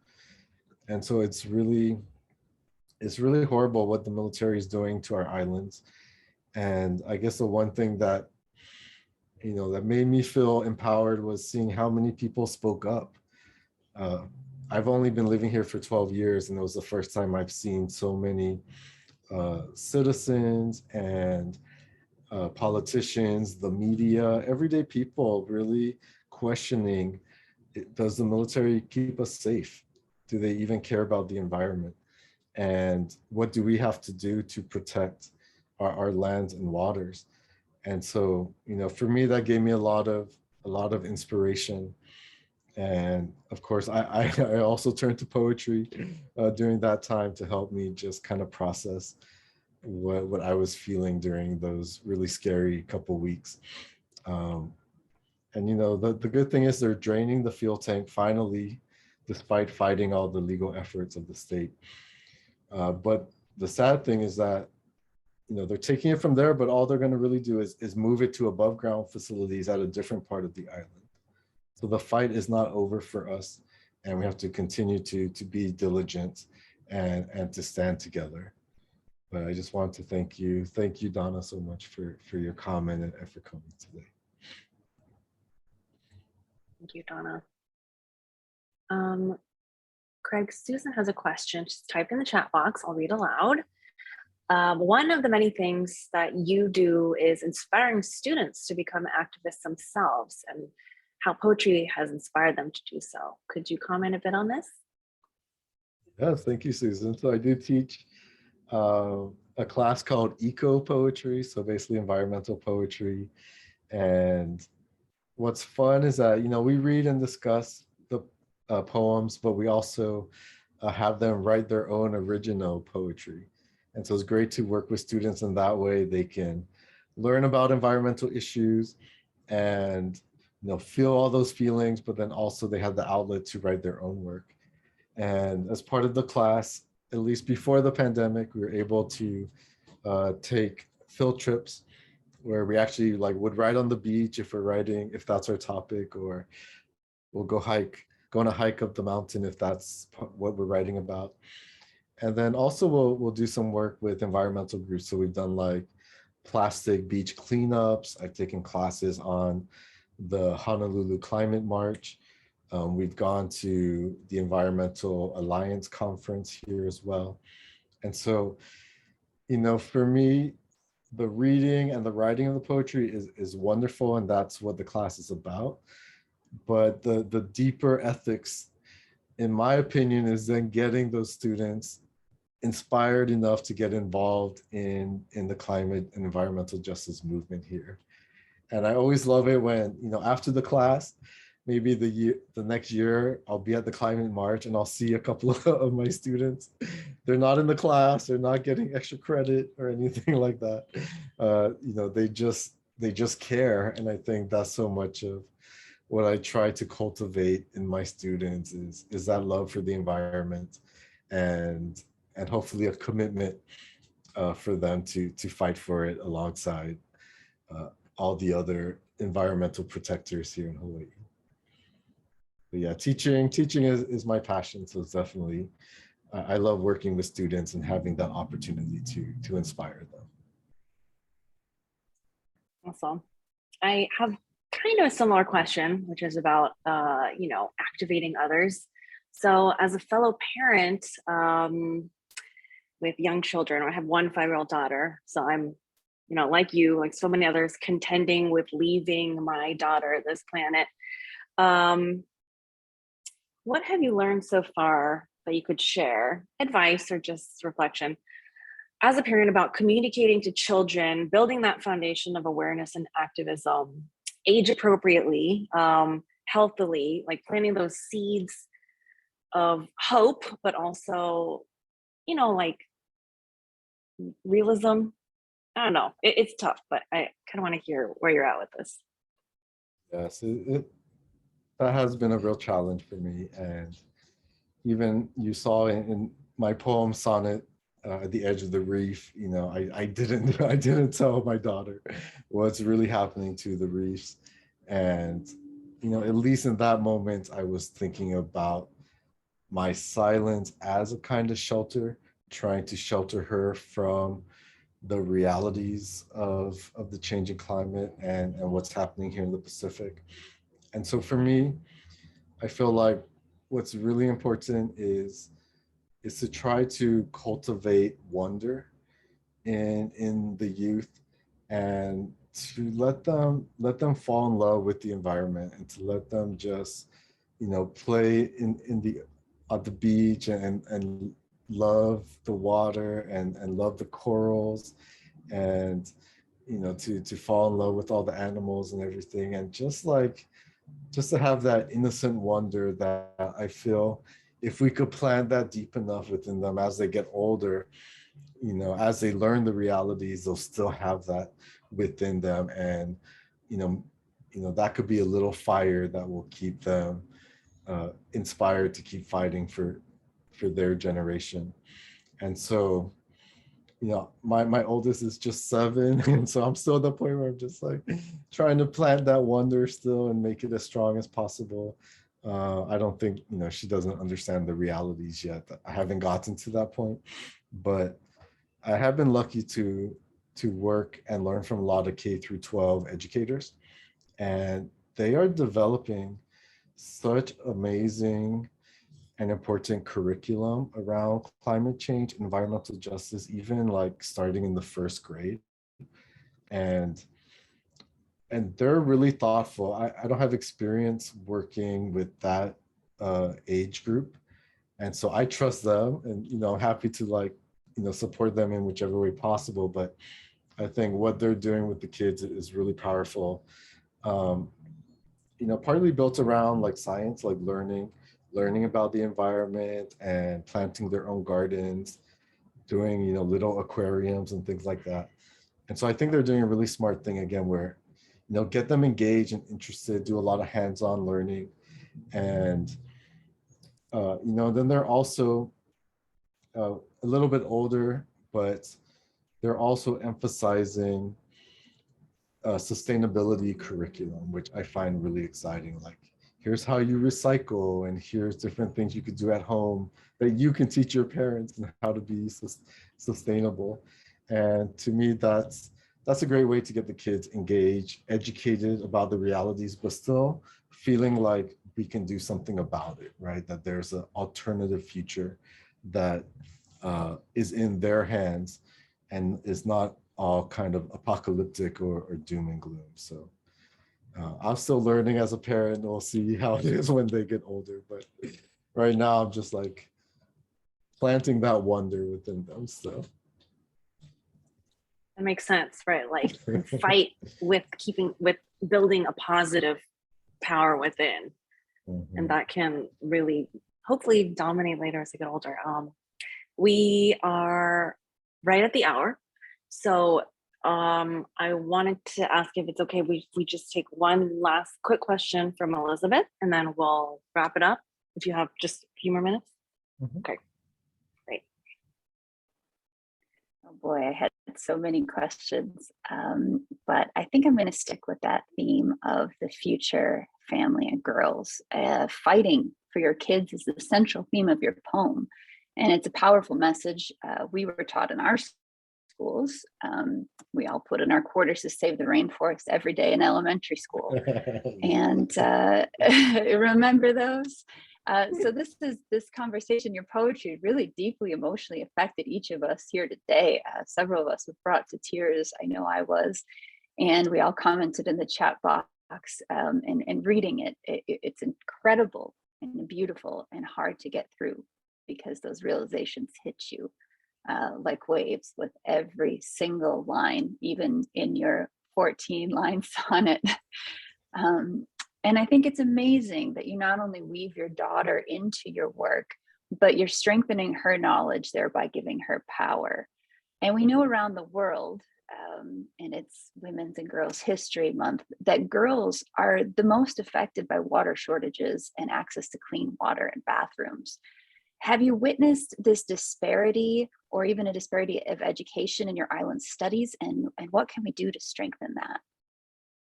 S4: And so it's really horrible what the military is doing to our islands. And I guess the one thing that, that made me feel empowered was seeing how many people spoke up. I've only been living here for 12 years, and it was the first time I've seen so many citizens and politicians, the media, everyday people really questioning, does the military keep us safe? Do they even care about the environment? And what do we have to do to protect our lands and waters? And so, for me, that gave me a lot of inspiration. And of course, I also turned to poetry during that time to help me just kind of process what I was feeling during those really scary couple weeks. And the good thing is they're draining the fuel tank finally, despite fighting all the legal efforts of the state. But the sad thing is that they're taking it from there, but all they're going to really do is move it to above ground facilities at a different part of the island. So the fight is not over for us, and we have to continue to be diligent and to stand together. But I just want to thank you, Donna, so much for your comment and for coming today.
S1: Thank you, Donna. Craig, Susan has a question. Just type in the chat box. I'll read aloud. One of the many things that you do is inspiring students to become activists themselves, and how poetry has inspired them to do so. Could you comment a bit on this?
S4: Yes, thank you, Susan. So I do teach a class called eco poetry, so basically environmental poetry. And what's fun is that we read and discuss the poems, but we also have them write their own original poetry. And so it's great to work with students in that way. They can learn about environmental issues and feel all those feelings, but then also they have the outlet to write their own work. And as part of the class, at least before the pandemic, we were able to take field trips where we actually would write on the beach if we're writing, if that's our topic, or we'll go on a hike up the mountain if that's what we're writing about. And then also we'll do some work with environmental groups. So we've done plastic beach cleanups. I've taken classes on the Honolulu Climate March. We've gone to the Environmental Alliance Conference here as well. And so, for me, the reading and the writing of the poetry is wonderful, and that's what the class is about. But the deeper ethics, in my opinion, is then getting those students inspired enough to get involved in the climate and environmental justice movement here. And I always love it when, after the class, maybe the next year, I'll be at the Climate March and I'll see a couple of my students. They're not in the class, they're not getting extra credit or anything like that. They just care. And I think that's so much of what I try to cultivate in my students is that love for the environment and hopefully a commitment for them to fight for it alongside all the other environmental protectors here in Hawaii. But yeah, teaching is my passion. So it's definitely, I love working with students and having that opportunity to inspire them.
S1: Awesome. I have kind of a similar question, which is about, activating others. So as a fellow parent with young children, I have one 5-year-old daughter. So I'm, like you, like so many others, contending with leaving my daughter this planet. What have you learned so far that you could share, advice or just reflection, as a parent about communicating to children, building that foundation of awareness and activism, age appropriately, healthily, planting those seeds of hope, but also, realism? I don't know. It's tough, but I kind of want to hear where you're at with this.
S4: Yes, that has been a real challenge for me. And even you saw in my poem Sonnet, at the edge of the reef, I didn't tell my daughter what's really happening to the reefs. And, at least in that moment, I was thinking about my silence as a kind of shelter, trying to shelter her from the realities of the changing climate and what's happening here in the Pacific. And so for me, I feel like what's really important is to try to cultivate wonder in the youth and to let them fall in love with the environment and to let them just play at the beach and love the water and love the corals and to fall in love with all the animals and everything, and just to have that innocent wonder that I feel if we could plant that deep enough within them as they get older, as they learn the realities, they'll still have that within them. And that could be a little fire that will keep them inspired to keep fighting for their generation. And so, my oldest is just 7, and so I'm still at the point where I'm just like trying to plant that wonder still and make it as strong as possible. I don't think she doesn't understand the realities yet. I haven't gotten to that point, but I have been lucky to work and learn from a lot of K through 12 educators, and they are developing such amazing and important curriculum around climate change, environmental justice, even like starting in the 1st grade. And they're really thoughtful. I don't have experience working with that age group. And so I trust them, and I'm happy to support them in whichever way possible. But I think what they're doing with the kids is really powerful. Partly built around like science, like learning about the environment and planting their own gardens, doing, little aquariums and things like that. And so I think they're doing a really smart thing again, where, get them engaged and interested, do a lot of hands-on learning. And, then they're also a little bit older, but they're also emphasizing sustainability curriculum, which I find really exciting. Like, here's how you recycle, and here's different things you could do at home that you can teach your parents and how to be sustainable. And to me, that's a great way to get the kids engaged, educated about the realities, but still feeling like we can do something about it, right? That there's an alternative future that is in their hands and is not all kind of apocalyptic or doom and gloom. So I'm still learning as a parent. We'll see how it is when they get older. But right now, I'm just like planting that wonder within them. So
S1: That makes sense, right? Like fight with building a positive power within. And that can really hopefully dominate later as they get older. We are right at the hour. So I wanted to ask if it's okay, we just take one last quick question from Elizabeth, and then we'll wrap it up if you have just a few more minutes. Okay, great.
S3: Oh boy, I had so many questions, but I think I'm going to stick with that theme of the future family and girls. Fighting for your kids is the central theme of your poem, and it's a powerful message. We were taught in our schools. We all put in our quarters to save the rainforest every day in elementary school. And remember those? So this conversation, your poetry really deeply emotionally affected each of us here today. Several of us were brought to tears. I know I was. And we all commented in the chat box, and reading it's incredible and beautiful and hard to get through, because those realizations hit you like waves with every single line, even in your 14-line sonnet. And I think it's amazing that you not only weave your daughter into your work, but you're strengthening her knowledge, thereby giving her power. And we know around the world, and it's Women's and Girls History Month, that girls are the most affected by water shortages and access to clean water and bathrooms. Have you witnessed this disparity, or even a disparity of education in your island studies? And what can we do to strengthen that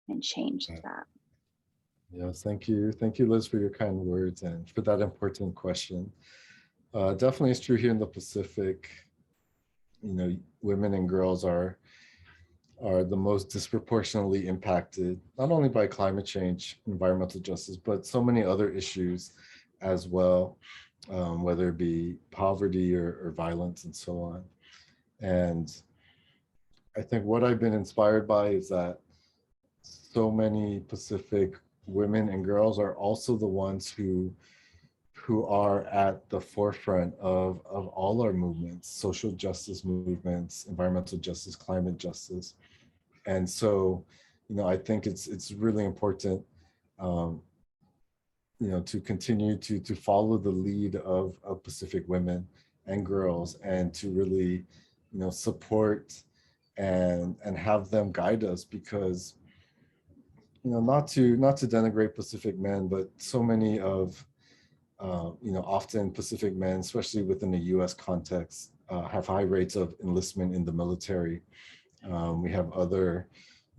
S3: and change that?
S4: Yes, thank you. Thank you, Liz, for your kind words and for that important question. Definitely it's true here in the Pacific. Women and girls are the most disproportionately impacted, not only by climate change, environmental justice, but so many other issues as well, whether it be poverty or violence and so on. And I think what I've been inspired by is that so many Pacific women and girls are also the ones who are at the forefront of all our movements, social justice movements, environmental justice, climate justice. And so, I think it's really important, to continue to follow the lead of Pacific women and girls, and to really, support and have them guide us, because not to denigrate Pacific men, but so many of often Pacific men, especially within the U.S. context, have high rates of enlistment in the military. We have other,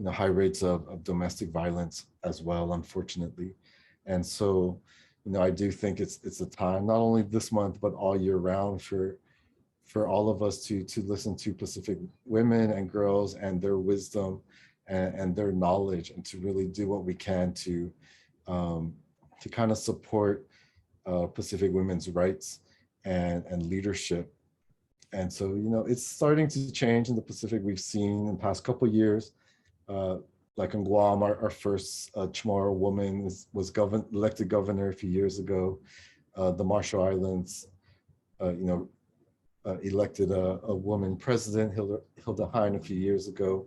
S4: high rates of domestic violence as well, unfortunately. And so, I do think it's a time, not only this month, but all year round for all of us to listen to Pacific women and girls and their wisdom and their knowledge, and to really do what we can to kind of support Pacific women's rights and leadership. And so, it's starting to change in the Pacific. We've seen in the past couple of years, like in Guam, our first Chamorro woman was elected governor a few years ago. The Marshall Islands, elected a woman president, Hilda Hine, a few years ago.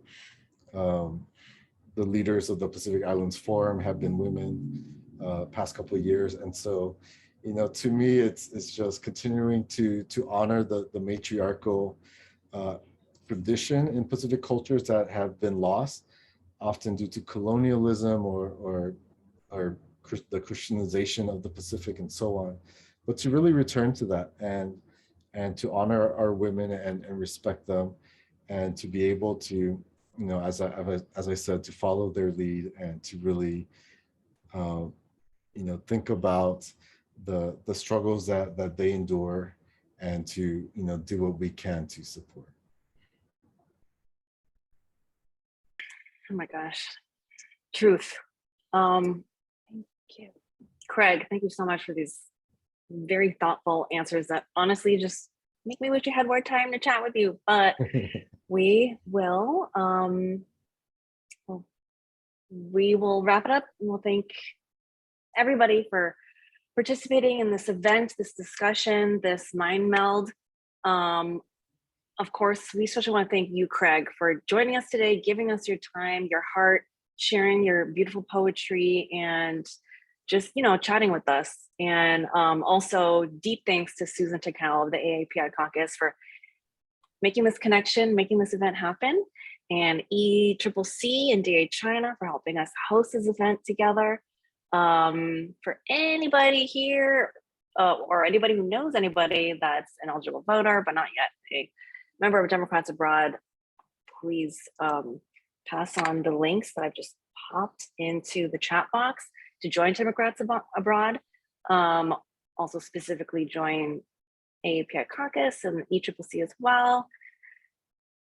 S4: The leaders of the Pacific Islands Forum have been women past couple of years. And so, to me, it's just continuing to honor the matriarchal tradition in Pacific cultures that have been lost, often due to colonialism or the Christianization of the Pacific and so on. But to really return to that and to honor our women and respect them, and to be able to, as I said, to follow their lead and to really, think about the struggles that they endure, and to, do what we can to support.
S1: Oh my gosh, truth. Thank you. Craig, thank you so much for these very thoughtful answers that honestly just make me wish I had more time to chat with you, but we will wrap it up, and we'll thank everybody for participating in this event, this discussion, this mind meld. Of course, we especially want to thank you, Craig, for joining us today, giving us your time, your heart, sharing your beautiful poetry, and just, chatting with us. And also deep thanks to Susan Takal of the AAPI Caucus for making this connection, making this event happen, and ECCC and DA China for helping us host this event together. For anybody here or anybody who knows anybody that's an eligible voter, but not yet a member of Democrats Abroad, please pass on the links that I've just popped into the chat box to join Democrats Abroad. Also specifically join AAPI Caucus and ECCC as well.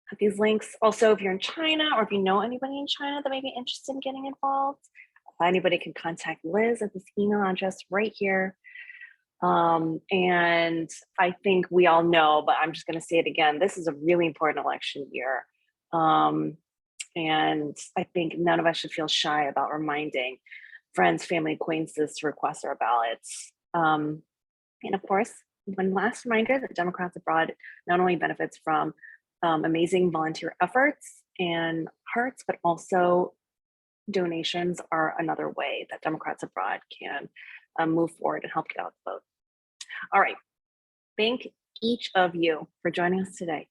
S1: Have these links. Also, if you're in China or if you know anybody in China that may be interested in getting involved, anybody can contact Liz at this email address right here. And I think we all know, but I'm just going to say it again, this is a really important election year. And I think none of us should feel shy about reminding friends, family, acquaintances to request our ballots. And of course, one last reminder that Democrats Abroad not only benefits from amazing volunteer efforts and hearts, but also donations are another way that Democrats Abroad can move forward and help get out the vote. All right, thank each of you for joining us today.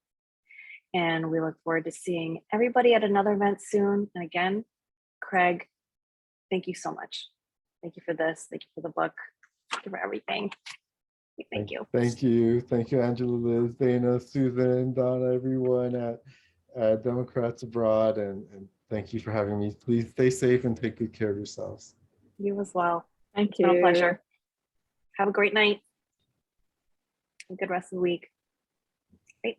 S1: And we look forward to seeing everybody at another event soon. And again, Craig, thank you so much. Thank you for this. Thank you for the book. Thank you for everything. Thank you.
S4: Thank you. Thank you, Angela, Liz, Dana, Susan, Donna, everyone at Democrats Abroad. And thank you for having me. Please stay safe and take good care of yourselves.
S1: You as well.
S3: Thank
S1: It's been a pleasure. Have a great night. A good rest of the week. Great.